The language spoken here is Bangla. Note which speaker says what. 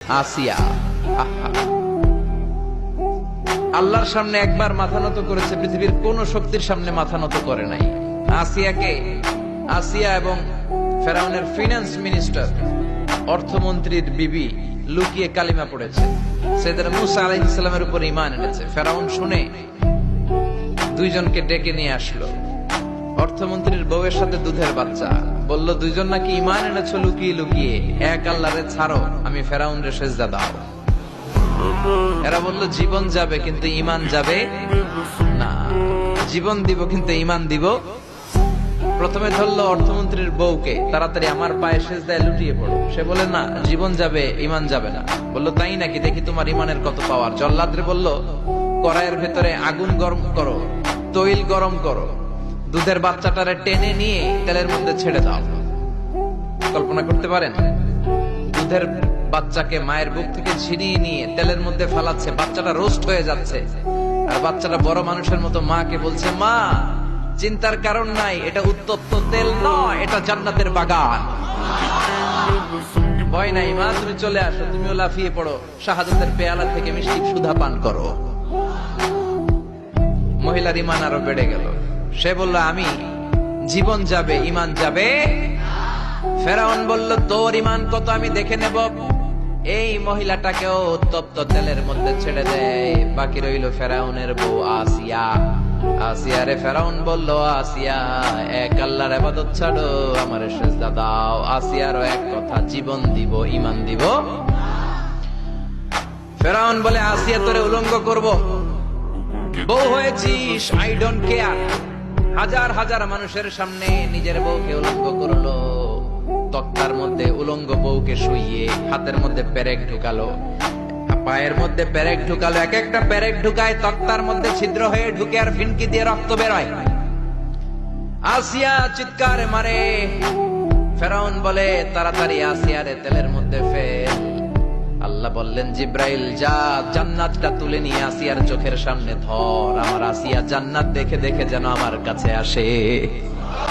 Speaker 1: আসিয়া আহা, আল্লাহর সামনে একবার মাথা নত করেছে, পৃথিবীর কোন শক্তির সামনে মাথা নত করে নাই। আসিয়া এবং ফেরাউনের ফিনান্স মিনিস্টার, অর্থমন্ত্রীর বিবি লুকিয়ে কালিমা পড়েছে, সাইয়েদনা মূসা আলাইহিস সালামের উপর ঈমান এনেছে। ফেরাউন শুনে দুইজনকে ডেকে নিয়ে আসলো। অর্থমন্ত্রীর বউয়ের সাথে দুধের বাচ্চা, বলল দুইজন নাকি ঈমান এনেছো লুকিয়ে লুকিয়ে, এক আল্লাহরে ছাড়ো, আমি ফেরাউনরে সেজদা দাও। এরা বলল জীবন যাবে কিন্তু ঈমান যাবে না, জীবন দিব কিন্তু ঈমান দিব। প্রথমে ধরলো অর্থমন্ত্রীর বউকে, তাড়াতাড়ি আমার পায়ে সেজদায় লুটিয়ে পড়ো। সে বলে না, জীবন যাবে ঈমান যাবে না। বলল তাই নাকি, দেখি তোমার ঈমানের কত পাওয়ার। জল্লাদরে বলল কড়াইয়ের ভেতরে আগুন গরম করো, তৈল গরম করো, দুধের বাচ্চাটারে টেনে নিয়ে তেলের মধ্যে ছেড়ে দাও। কল্পনা করতে পারেন, দুধের বাচ্চাকে মায়ের বুক থেকে ছিনিয়ে নিয়ে তেলের মধ্যে ফেলাচ্ছে, বাচ্চাটা রোস্ট হয়ে যাচ্ছে, আর বাচ্চাটা বড় মানুষের মতো মাকে বলছে, মা চিন্তার কারণ নাই, এটা উত্তপ্ত তেল নয়, এটা জান্নাতের বাগান। ভয় নাই মা, তুমি চলে আসো, তুমিও লাফিয়ে পড়ো, শাহাদাতের পেয়ালা থেকে মিষ্টি সুধা পান করো। মহিলার ঈমান আরো বেড়ে গেল। সে বলল আমি, জীবন যাবে ঈমান যাবে। ফেরাউন বলল তোর ঈমান কত আমি দেখে নেব। এই মহিলাটাকেও উত্তপ্ত তেলের মধ্যে ছেড়ে দেয়। বাকি রইল ফেরাউনের বউ আসিয়া। আসিয়ারে ফেরাউন বলল, আসিয়া এক আল্লাহর ইবাদত ছাড়ো, আমারে সেজদা দাও। আসিয়ারও এক কথা, জীবন দিব ঈমান দিব। ফেরাউন বলে, আসিয়া তোরে উলঙ্গ করব, বউ হয়েছিস, আই ডোন্ট কেয়ার। হাজার হাজার মানুষের সামনে নিজের বউকে উলঙ্গ করলো। তক্তার মধ্যে উলঙ্গ বউকে শুইয়ে হাতের মধ্যে পেরেক ঢুকালো, পায়ের মধ্যে পেরেক ঢুকালো। এক একটা পেরেক ঢুকায় তক্তার মধ্যে ছিদ্র হয়ে ঢুকে আর ফিনকি দিয়ে রক্ত বেরোয়। আসিয়া চিৎকার মারে। ফেরাউন বলে তাড়াতাড়ি আসিয়ারে তেলের মধ্যে ফেল। আল্লাহ বললেন জিব্রাইল যা, জান্নাতটা তুলে নিয়ে আসিয়ার চোখের সামনে ধর, আমার আসিয়া জান্নাত দেখে দেখে যেন আমার কাছে আসে।